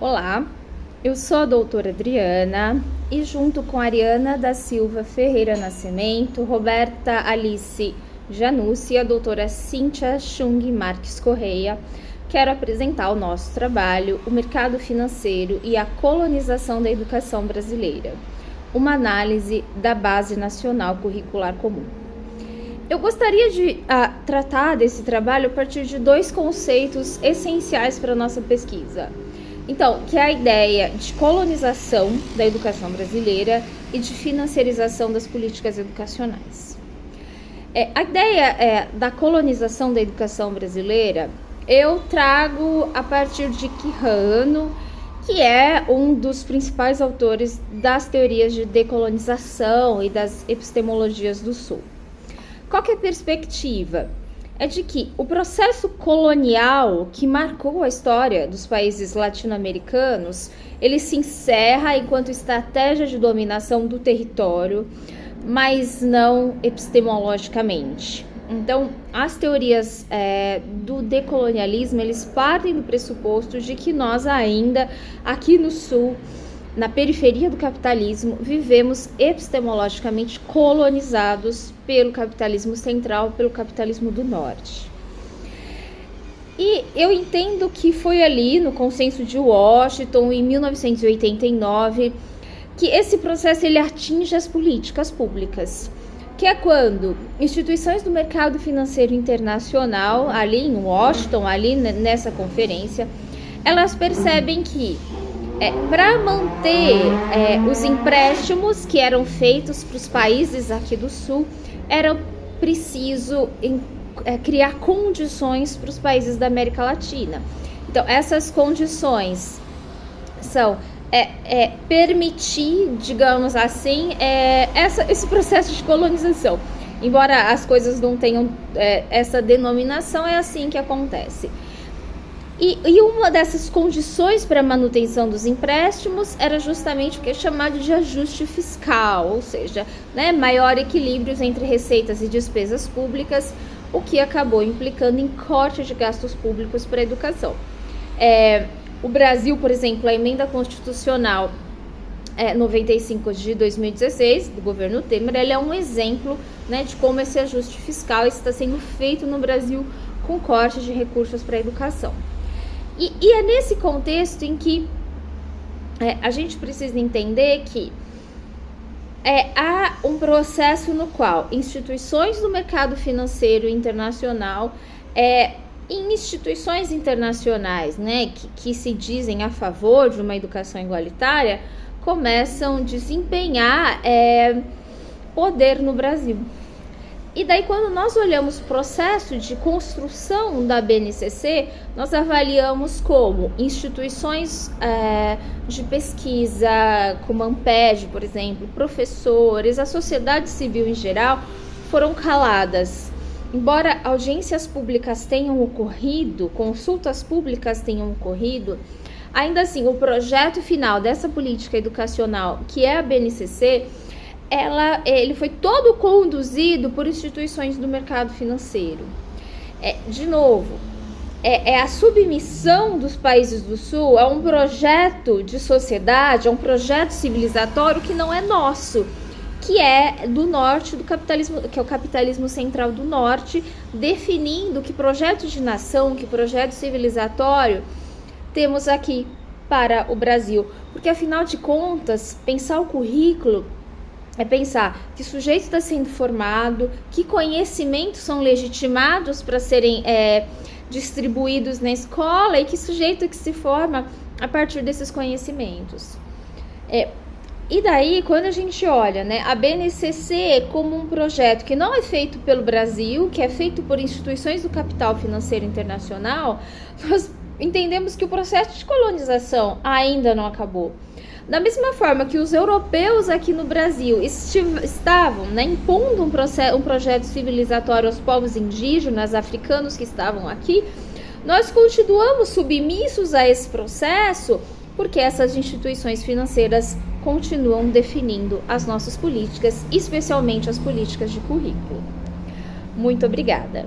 Olá, eu sou a doutora Adriana e junto com Ariana da Silva Ferreira Nascimento, Roberta Alice Janussi e a doutora Cíntia Chung Marques Correia, quero apresentar o nosso trabalho, o mercado financeiro e a colonização da educação brasileira, uma análise da Base Nacional Curricular Comum. Eu gostaria de tratar desse trabalho a partir de dois conceitos essenciais para a nossa pesquisa. Então, que é a ideia de colonização da educação brasileira e de financiarização das políticas educacionais. A ideia da colonização da educação brasileira, eu trago a partir de Quijano, que é um dos principais autores das teorias de decolonização e das epistemologias do Sul. Qual que é a perspectiva? É de que o processo colonial que marcou a história dos países latino-americanos, ele se encerra enquanto estratégia de dominação do território, mas não epistemologicamente. Então, as teorias do decolonialismo, eles partem do pressuposto de que nós ainda, aqui no Sul, na periferia do capitalismo, vivemos epistemologicamente colonizados pelo capitalismo central, pelo capitalismo do norte. E eu entendo que foi ali, no Consenso de Washington, em 1989, que esse processo ele atinge as políticas públicas, que é quando instituições do mercado financeiro internacional, ali em Washington, ali nessa conferência, elas percebem que para manter os empréstimos que eram feitos para os países aqui do Sul, era preciso criar condições para os países da América Latina. Então, essas condições são permitir, digamos assim, esse processo de colonização. Embora as coisas não tenham essa denominação, é assim que acontece. E uma dessas condições para a manutenção dos empréstimos era justamente o que é chamado de ajuste fiscal, ou seja, maior equilíbrio entre receitas e despesas públicas, o que acabou implicando em corte de gastos públicos para a educação. O Brasil, por exemplo, a emenda constitucional 95 de 2016, do governo Temer, ela é um exemplo de como esse ajuste fiscal está sendo feito no Brasil com corte de recursos para a educação. E é nesse contexto em que a gente precisa entender que há um processo no qual instituições do mercado financeiro internacional, em instituições internacionais que se dizem a favor de uma educação igualitária, começam a desempenhar poder no Brasil. E daí, quando nós olhamos o processo de construção da BNCC, nós avaliamos como instituições de pesquisa, como a Amped, por exemplo, professores, a sociedade civil em geral, foram caladas. Embora audiências públicas tenham ocorrido, consultas públicas tenham ocorrido, ainda assim, o projeto final dessa política educacional, que é a BNCC, ele foi todo conduzido por instituições do mercado financeiro. De novo, a submissão dos países do Sul a um projeto de sociedade, a um projeto civilizatório que não é nosso, que é do norte do capitalismo, que é o capitalismo central do norte, definindo que projeto de nação, que projeto civilizatório temos aqui para o Brasil. Porque, afinal de contas, pensar o currículo é pensar que sujeito está sendo formado, que conhecimentos são legitimados para serem distribuídos na escola e que sujeito que se forma a partir desses conhecimentos. E daí, quando a gente olha a BNCC como um projeto que não é feito pelo Brasil, que é feito por instituições do capital financeiro internacional, nós entendemos que o processo de colonização ainda não acabou. Da mesma forma que os europeus aqui no Brasil estavam impondo um projeto civilizatório aos povos indígenas, africanos que estavam aqui, nós continuamos submissos a esse processo porque essas instituições financeiras continuam definindo as nossas políticas, especialmente as políticas de currículo. Muito obrigada.